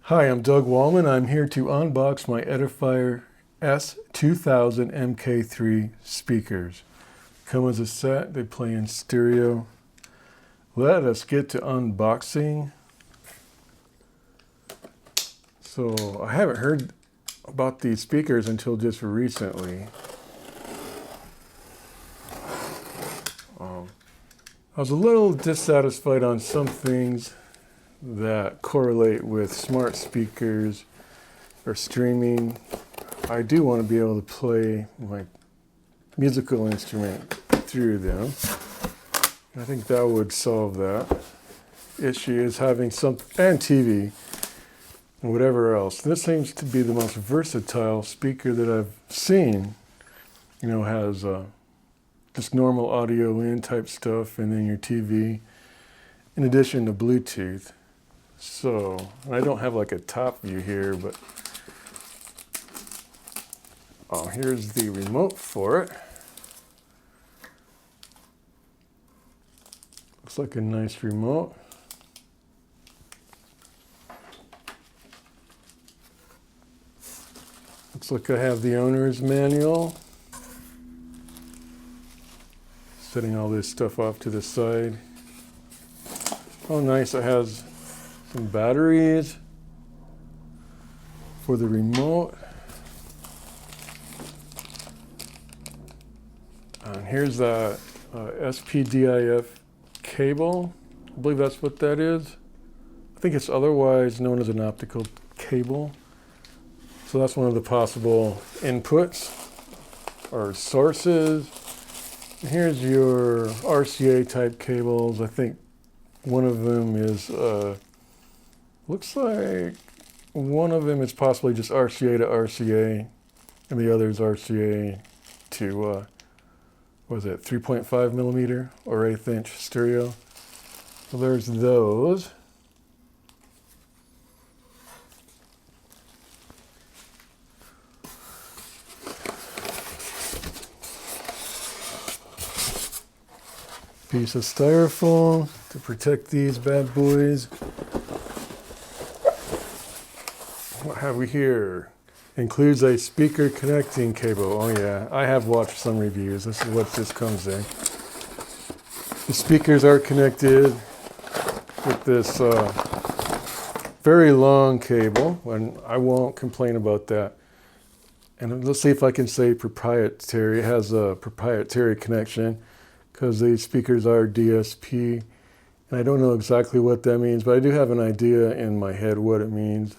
Hi, I'm Doug Wallman. I'm here to unbox my Edifier S2000 MKIII speakers. Come as a set, they play in stereo. Let us get to unboxing. So I haven't heard about these speakers until just recently. I was a little dissatisfied on some things that correlate with smart speakers or streaming. I do want to be able to play my musical instrument through them. I think that would solve that issue, is having some, and TV and whatever else. This seems to be the most versatile speaker that I've seen. You know, has just normal audio in type stuff, and then your TV, in addition to Bluetooth. So, I don't have like a top view here, but here's the remote for it. Looks like a nice remote. Looks like I have the owner's manual. Setting all this stuff off to the side. Oh, nice, it has some batteries for the remote. And here's the SPDIF cable. I believe that's what that is. I think it's otherwise known as an optical cable. So that's one of the possible inputs or sources. Here's your RCA type cables. I think one of them is, looks like one of them is possibly just RCA to RCA, and the other is RCA to, what was it, 3.5 millimeter or 1/8 inch stereo. So there's those. Piece of styrofoam to protect these bad boys. What have we here? Includes a speaker connecting cable. Oh yeah, I have watched some reviews. This is what this comes in. The speakers are connected with this very long cable, and I won't complain about that. And let's see if I can say proprietary. It has a proprietary connection, because these speakers are DSP, and I don't know exactly what that means, but I do have an idea in my head what it means.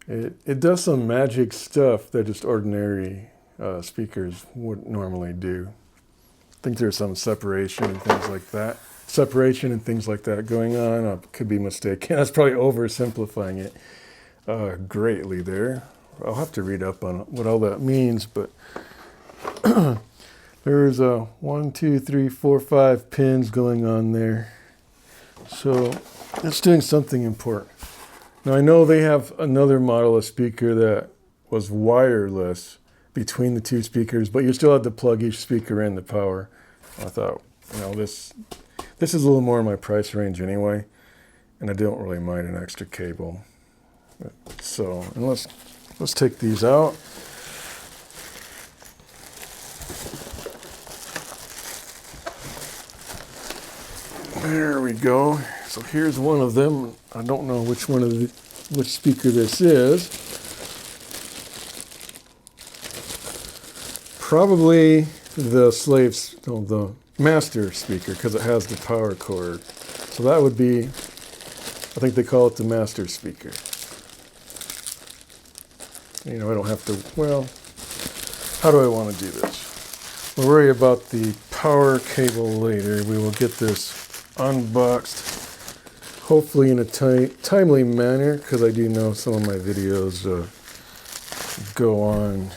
It does some magic stuff that just ordinary speakers wouldn't normally do. I think there's some separation and things like that. Going on. I could be mistaken. That's probably oversimplifying it greatly there. I'll have to read up on what all that means, but there's 1, 2, 3, 4, 5 pins going on there. So it's doing something important. Now I know they have another model of speaker that was wireless between the two speakers, but you still had to plug each speaker in the power. I thought, you know, this is a little more in my price range anyway, and I don't really mind an extra cable. So, and let's take these out. There we go. So here's one of them. I don't know which speaker this is. Probably the master speaker, because it has the power cord. So that would be, I think they call it the master speaker. You know, I don't have to, well, how do I want to do this? We'll worry about the power cable later. We will get this unboxed, hopefully in a timely manner, because I do know some of my videos go on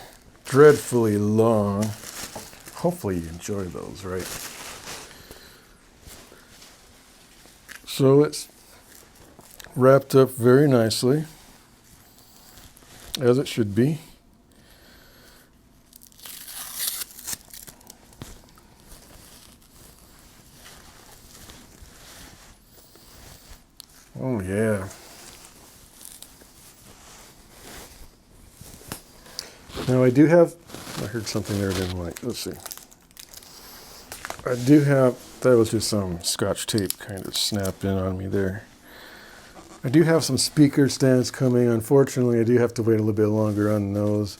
dreadfully long. Hopefully you enjoy those, right? So it's wrapped up very nicely, as it should be. Oh yeah. Now I do have, I heard something there I didn't like. Let's see. I do have, that was just some Scotch tape kind of snapped in on me there. I do have some speaker stands coming. Unfortunately, I do have to wait a little bit longer on those.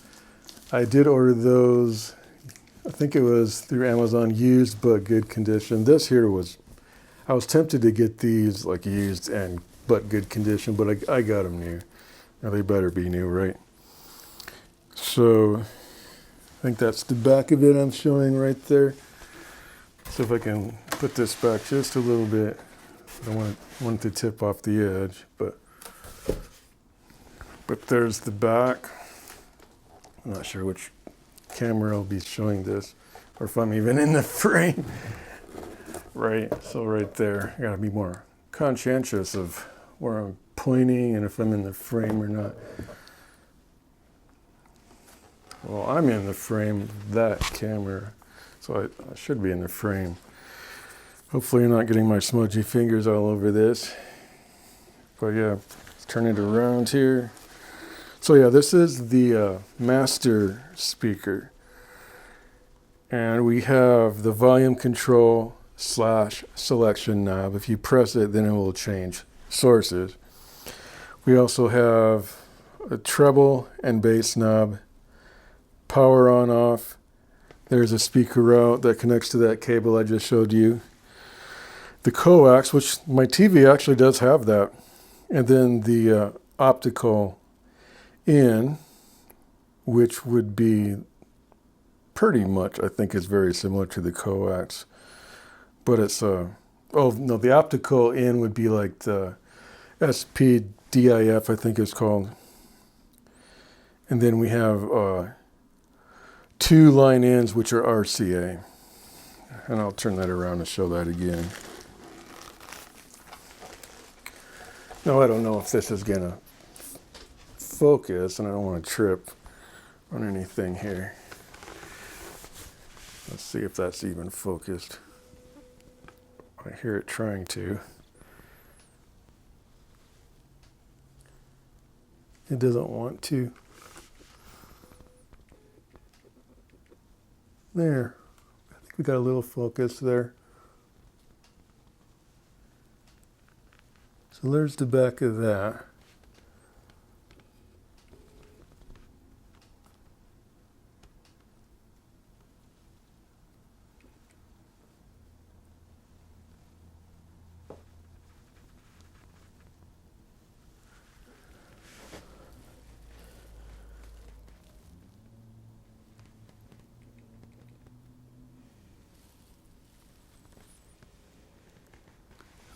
I did order those, I think it was through Amazon, used but good condition. This here was, I was tempted to get these like used and but good condition, but I got them new. Now they better be new, right? So I think that's the back of it I'm showing right there. So if I can put this back just a little bit, I don't want it to tip off the edge, but there's the back. I'm not sure which camera will be showing this, or if I'm even in the frame. Right, so right there, I gotta be more conscientious of where I'm pointing and if I'm in the frame or not. Well, I'm in the frame of that camera, so I should be in the frame. Hopefully you're not getting my smudgy fingers all over this. But yeah, let's turn it around here. So yeah, this is the master speaker. And we have the volume control / selection knob. If you press it, then it will change sources. We also have a treble and bass knob, power on off. There's a speaker route that connects to that cable I just showed you. The coax, which my TV actually does have that. And then the optical in, which would be pretty much, I think is very similar to the coax. But it's, oh no, the optical in would be like the SPDIF, I think it's called. And then we have 2 line ins, which are RCA. And I'll turn that around and show that again. Now, I don't know if this is gonna focus, and I don't want to trip on anything here. Let's see if that's even focused. I hear it trying to. It doesn't want to. There. I think we got a little focus there. So there's the back of that.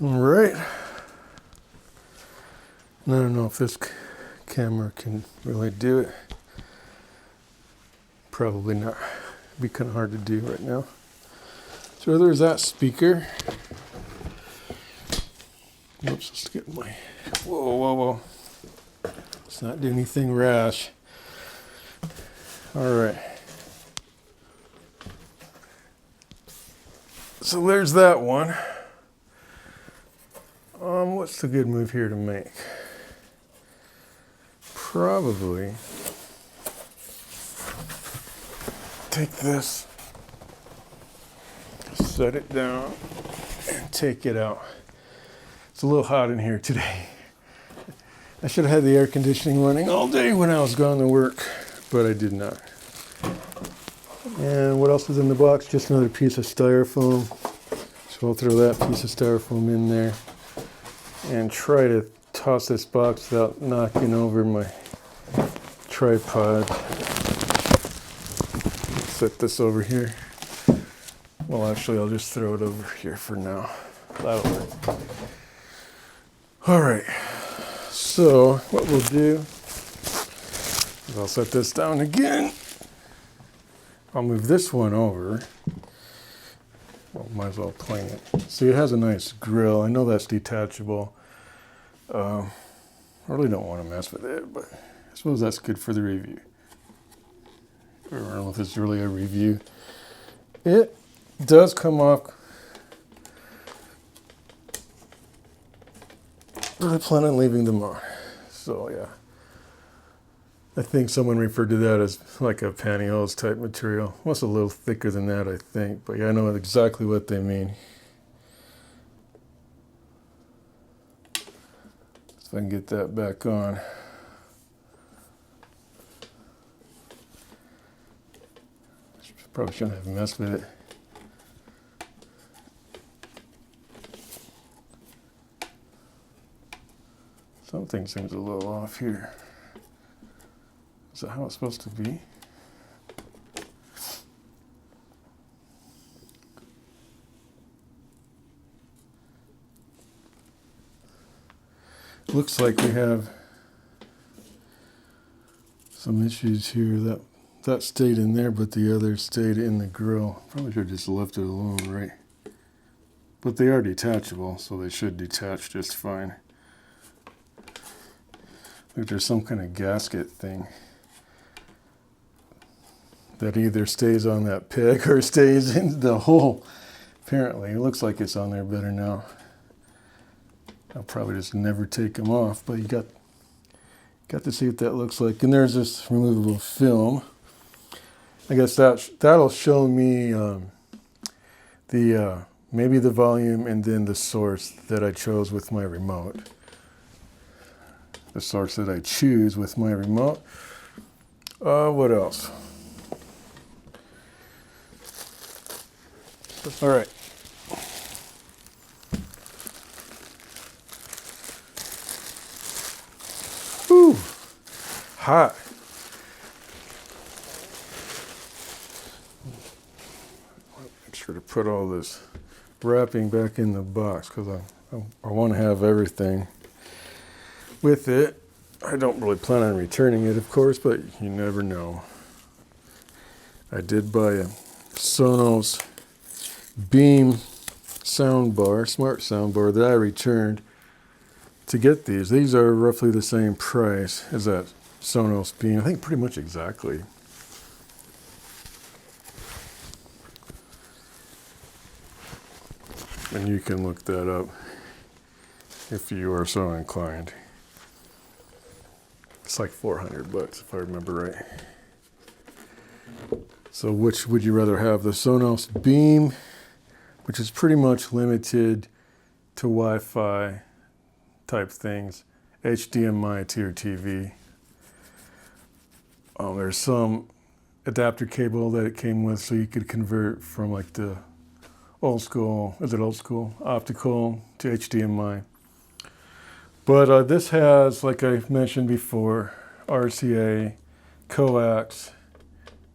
All right. I don't know if this camera can really do it. Probably not. It'd be kind of hard to do right now. So there's that speaker. Oops, let's get my, whoa. Let's not do anything rash. All right. So there's that one. What's the good move here to make? Probably take this, set it down, and take it out. It's a little hot in here today. I should have had the air conditioning running all day when I was going to work, but I did not. And what else is in the box? Just another piece of styrofoam. So I'll throw that piece of styrofoam in there and try to toss this box without knocking over my tripod. Set this over here. Well, actually, I'll just throw it over here for now. That'll work. All right. So what we'll do is I'll set this down again. I'll move this one over. Well, might as well clean it. See, it has a nice grill. I know that's detachable. I really don't want to mess with it, but I suppose that's good for the review. I don't know if it's really a review. It does come off. I plan on leaving them on. So yeah. I think someone referred to that as like a pantyhose type material. Well, it's a little thicker than that, I think. But yeah, I know exactly what they mean. If I can get that back on. Probably shouldn't have messed with it. Something seems a little off here. Is that how it's supposed to be? Looks like we have some issues here. That stayed in there, but the other stayed in the grill. Probably should have just left it alone, right? But they are detachable, so they should detach just fine. Look, there's some kind of gasket thing that either stays on that peg or stays in the hole. Apparently, it looks like it's on there better now. I'll probably just never take them off, but you got to see what that looks like. And there's this removable film. I guess that'll show me maybe the volume and then the source that I chose with my remote. The source that I choose with my remote. What else? All right. Whew. Hot. Make sure to put all this wrapping back in the box because I want to have everything with it. I don't really plan on returning it, of course, but you never know. I did buy a Sonos Beam soundbar, smart soundbar that I returned to get these. These are roughly the same price as that Sonos Beam. I think pretty much exactly. And you can look that up if you are so inclined. It's like $400 if I remember right. So which would you rather have? The Sonos Beam, which is pretty much limited to Wi-Fi type things, HDMI to your TV. There's some adapter cable that it came with, so you could convert from like the old school, optical to HDMI. But this has, like I mentioned before, RCA, coax.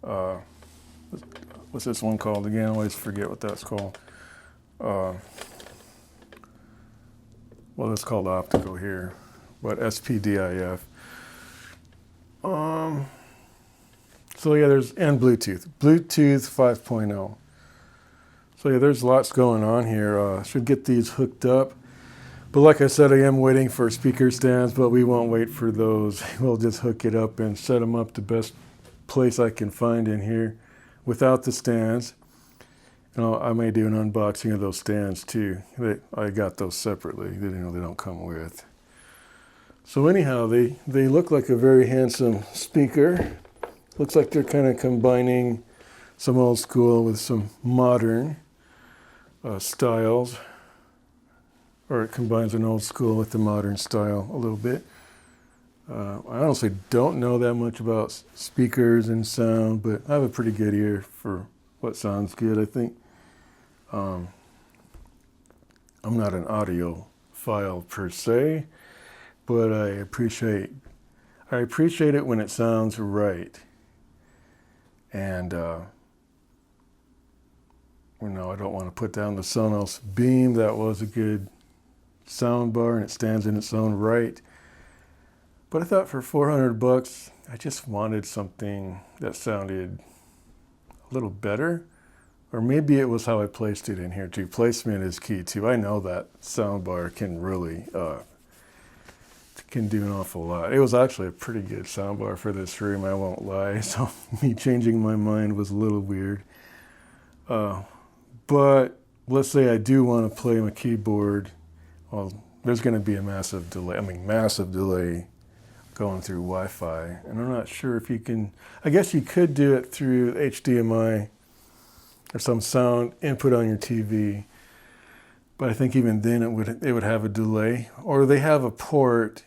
What's this one called again? I always forget what that's called. Well, it's called optical here, but SPDIF. So yeah, and Bluetooth 5.0. So yeah, there's lots going on here. Should get these hooked up. But like I said, I am waiting for speaker stands, but we won't wait for those. We'll just hook it up and set them up the best place I can find in here without the stands. And I may do an unboxing of those stands too. I got those separately. They don't come with. So anyhow, they look like a very handsome speaker. Looks like they're kind of combining some old school with some modern styles. Or it combines an old school with the modern style a little bit. I honestly don't know that much about speakers and sound, but I have a pretty good ear for what sounds good, I think. I'm not an audiophile per se, but I appreciate it when it sounds right. And I don't want to put down the Sonos Beam. That was a good sound bar and it stands in its own right. But I thought for $400, I just wanted something that sounded a little better. Or maybe it was how I placed it in here too. Placement is key too. I know that sound bar can really can do an awful lot. It was actually a pretty good sound bar for this room, I won't lie. So me changing my mind was a little weird. But let's say I do want to play my keyboard. Well, there's going to be a massive delay. going through Wi-Fi. And I'm not sure if you can, I guess you could do it through HDMI or some sound input on your TV. But I think even then it would have a delay. Or they have a port,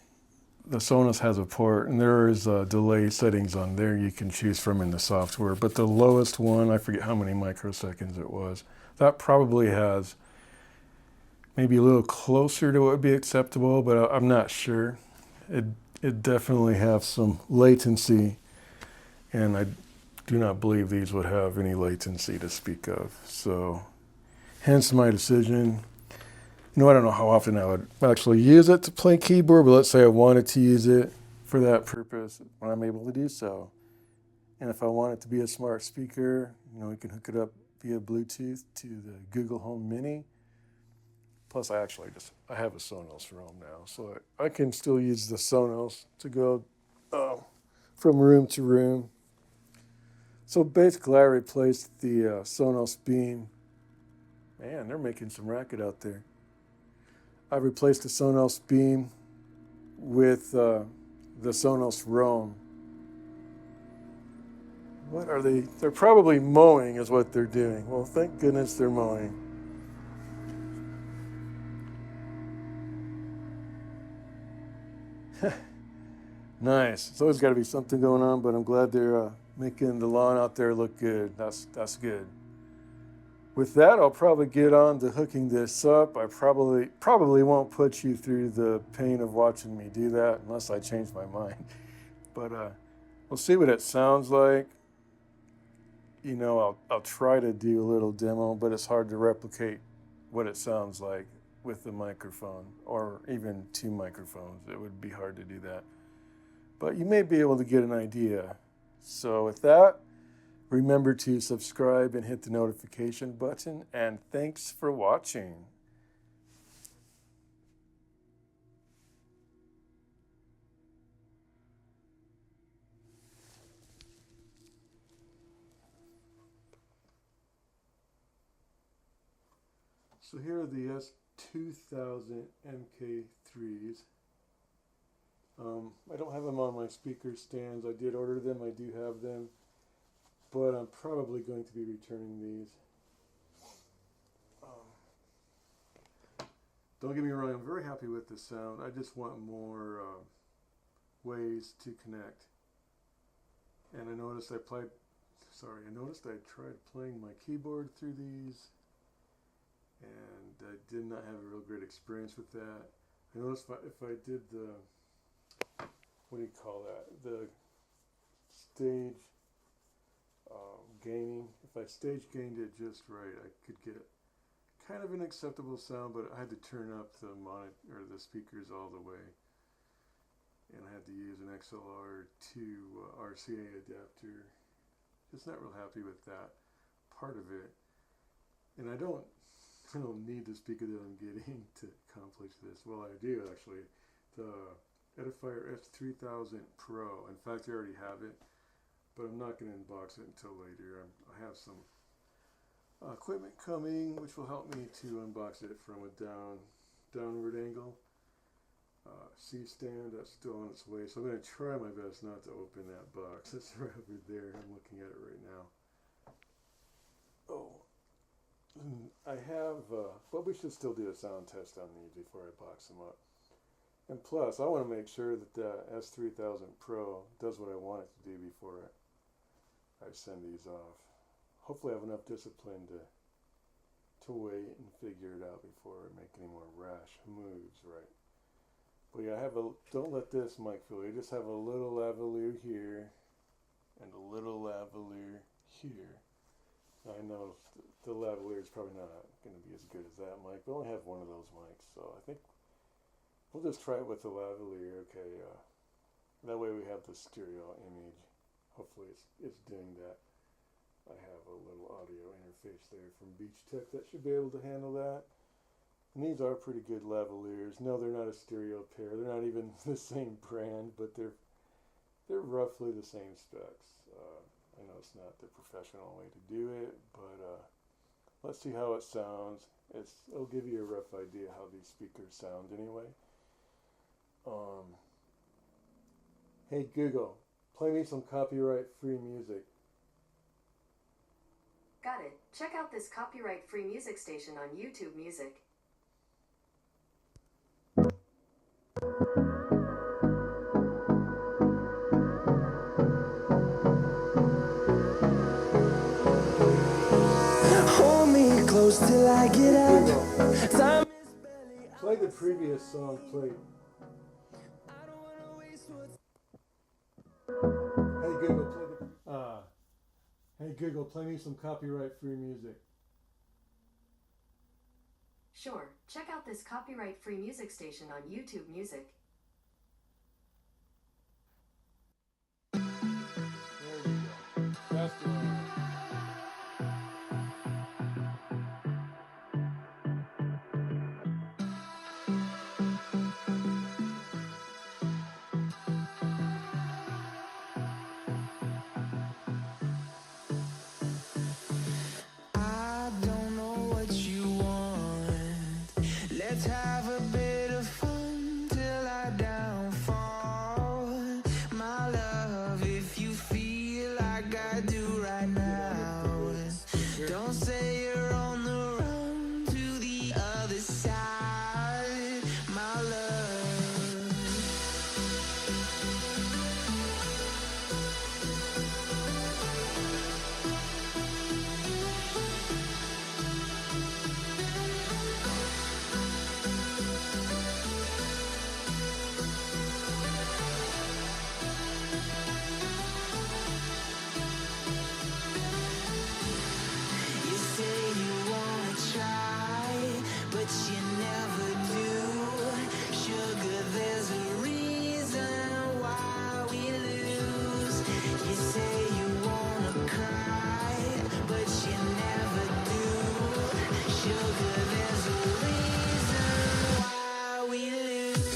the Sonos has a port, and there is delay settings on there you can choose from in the software. But the lowest one, I forget how many microseconds it was, that probably has maybe a little closer to what would be acceptable, but I'm not sure. It definitely have some latency, and I do not believe these would have any latency to speak of. So hence my decision. You know, I don't know how often I would actually use it to play keyboard, but let's say I wanted to use it for that purpose, when I'm able to do so. And if I want it to be a smart speaker, you know, we can hook it up via Bluetooth to the Google Home Mini. Plus, I have a Sonos Roam now, so I can still use the Sonos to go from room to room. So basically, I replaced the Sonos Beam. Man, they're making some racket out there. I replaced the Sonos Beam with the Sonos Roam. What are they? They're probably mowing is what they're doing. Well, thank goodness they're mowing. Nice. It's always got to be something going on, but I'm glad they're making the lawn out there look good. That's good. With that, I'll probably get on to hooking this up. I probably won't put you through the pain of watching me do that unless I change my mind. But we'll see what it sounds like. You know, I'll try to do a little demo, but it's hard to replicate what it sounds like with the microphone, or even two microphones. It would be hard to do that. But you may be able to get an idea. So with that, remember to subscribe and hit the notification button, and thanks for watching. So here are the S2000 MKIIIs. I don't have them on my speaker stands. I did order them. I do have them. But I'm probably going to be returning these. Don't get me wrong, I'm very happy with the sound. I just want more ways to connect. And I noticed I tried playing my keyboard through these, and I did not have a real great experience with that. I noticed if I did the, what do you call that? The stage gaining. If I stage gained it just right, I could get kind of an acceptable sound, but I had to turn up the monitor or the speakers all the way, and I had to use an XLR to RCA adapter. Just not real happy with that part of it, and I don't need the speaker that I'm getting to accomplish this. Well, I do actually. The Edifier S2000 Pro. In fact, I already have it, but I'm not going to unbox it until later. I have some equipment coming, which will help me to unbox it from a downward angle. C-stand, that's still on its way, so I'm going to try my best not to open that box. It's right over there. I'm looking at it right now. Oh, I have, but we should still do a sound test on these before I box them up. And plus, I want to make sure that the S3000 Pro does what I want it to do before I send these off. Hopefully I have enough discipline to wait and figure it out before I make any more rash moves, right? But yeah, don't let this mic fool you. Just have a little lavalier here and a little lavalier here. I know the lavalier is probably not going to be as good as that mic, but I only have one of those mics, so I think we'll just try it with the lavalier. Okay, that way we have the stereo image. Hopefully it's doing that. I have a little audio interface there from Beach Tech that should be able to handle that. And these are pretty good lavaliers. No, they're not a stereo pair. They're not even the same brand, but they're roughly the same specs. I know it's not the professional way to do it, but let's see how it sounds. It'll give you a rough idea how these speakers sound anyway. Hey Google, play me some copyright-free music. Got it. Check out this copyright-free music station on YouTube Music. Hold me close till I get up. Time is barely Play the previous song played. I don't wanna waste what's Hey Google, play the. Hey Google, play me some copyright-free music. Sure. Check out this copyright-free music station on YouTube Music. There we go. That's the one. I don't know what you want. Let's have a bit of fun till I downfall. My love, if you feel like I do right now, don't say you're on the run to the other side. My love. You say you wanna try, but you never do. Sugar, there's a reason why we lose. You say you wanna cry, but you never do. Sugar, there's a reason why we lose.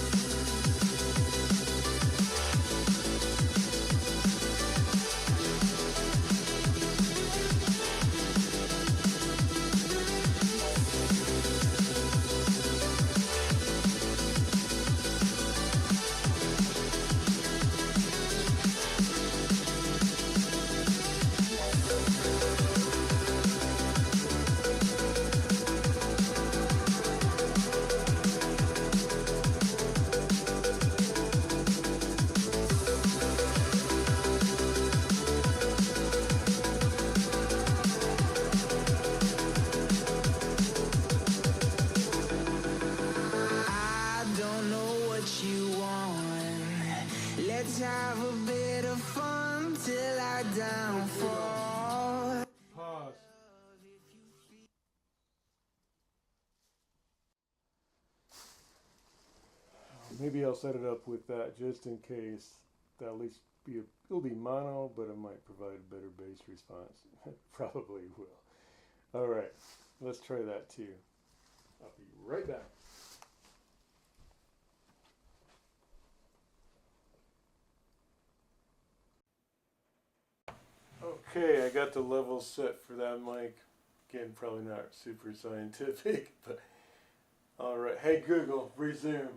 I don't know what you want. Let's have a bit of fun till I downfall. Pause. Maybe I'll set it up with that just in case. That'll at least it'll be mono, but it might provide a better bass response. Probably will. All right, let's try that too. I'll be right back. Okay, I got the levels set for that mic. Again, probably not super scientific, but all right. Hey Google, resume.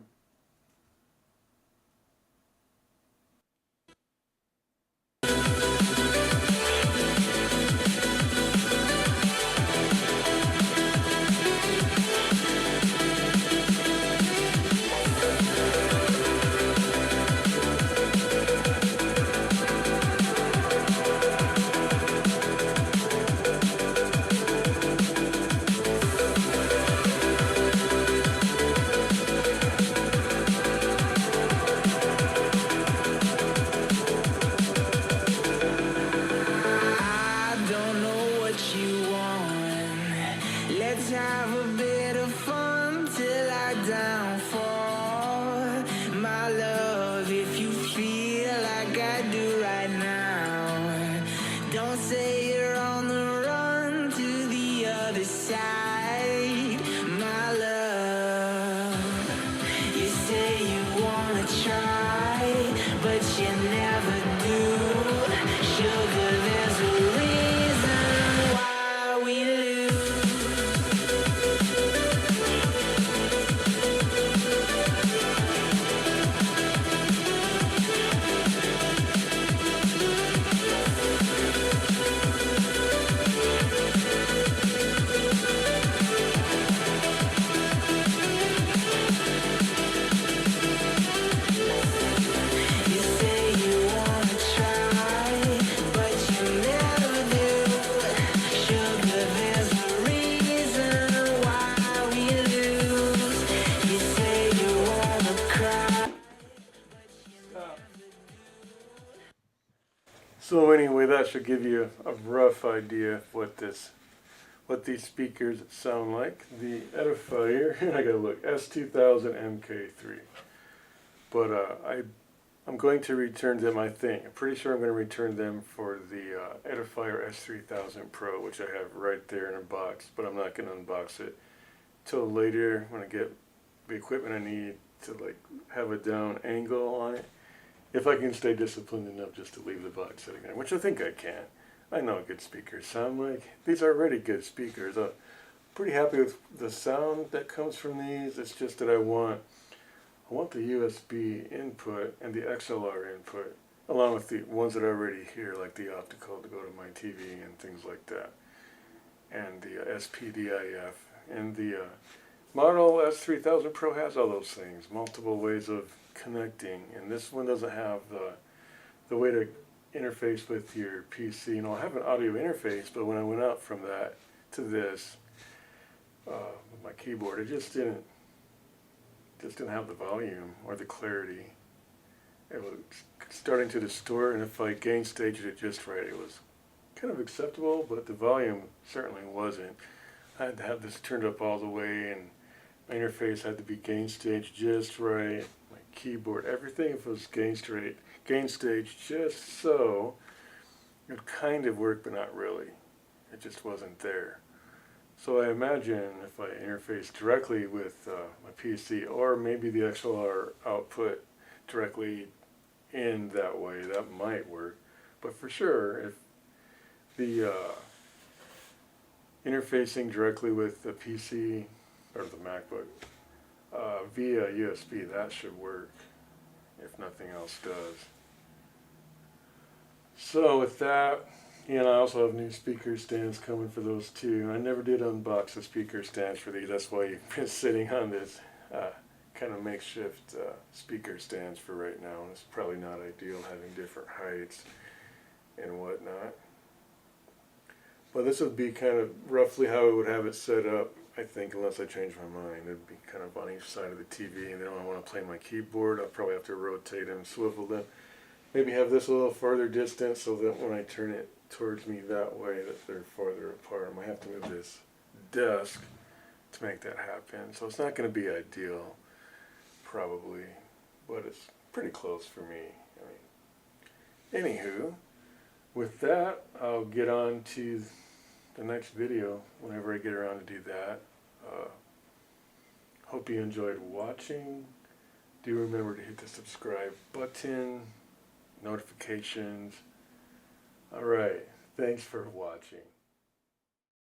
So anyway, that should give you a rough idea of what these speakers sound like. The Edifier, I gotta look, S2000 MKIII. But I'm going to return them, I think. I'm pretty sure I'm going to return them for the Edifier S3000 Pro, which I have right there in a box, but I'm not going to unbox it till later when I get the equipment I need to like have a down angle on it. If I can stay disciplined enough just to leave the box sitting there, which I think I can. I know what good speakers sound like. These are already good speakers. I'm pretty happy with the sound that comes from these. It's just that I want the USB input and the XLR input, along with the ones that I already hear, like the optical to go to my TV and things like that, and the SPDIF. And the model S3000 Pro has all those things, multiple ways of connecting, and this one doesn't have the way to interface with your PC. You know, I have an audio interface, but when I went out from that to this, with my keyboard, it just didn't have the volume or the clarity. It was starting to distort, and if I gain staged it just right, it was kind of acceptable, but the volume certainly wasn't. I had to have this turned up all the way, and my interface had to be gain staged just right. My keyboard, everything, if it was gain staged just so, it would kind of work, but not really. It just wasn't there. So I imagine if I interface directly with my PC, or maybe the XLR output directly in that way, that might work. But for sure, if the interfacing directly with the PC or the MacBook via USB, that should work, if nothing else does. So with that, I also have new speaker stands coming for those too. I never did unbox the speaker stands for these. That's why you've been sitting on this kind of makeshift speaker stands for right now. And it's probably not ideal having different heights and whatnot. But this would be kind of roughly how I would have it set up, I think, unless I change my mind. It'd be kind of on each side of the TV, and then when I want to play my keyboard, I'll probably have to rotate them, swivel them. Maybe have this a little farther distance so that when I turn it towards me that way, that they're farther apart. I might have to move this desk to make that happen. So it's not going to be ideal, probably, but it's pretty close for me. Anywho, with that, I'll get on to the next video whenever I get around to do that. Hope you enjoyed watching. Do remember to hit the subscribe button, notifications. Alright, thanks for watching.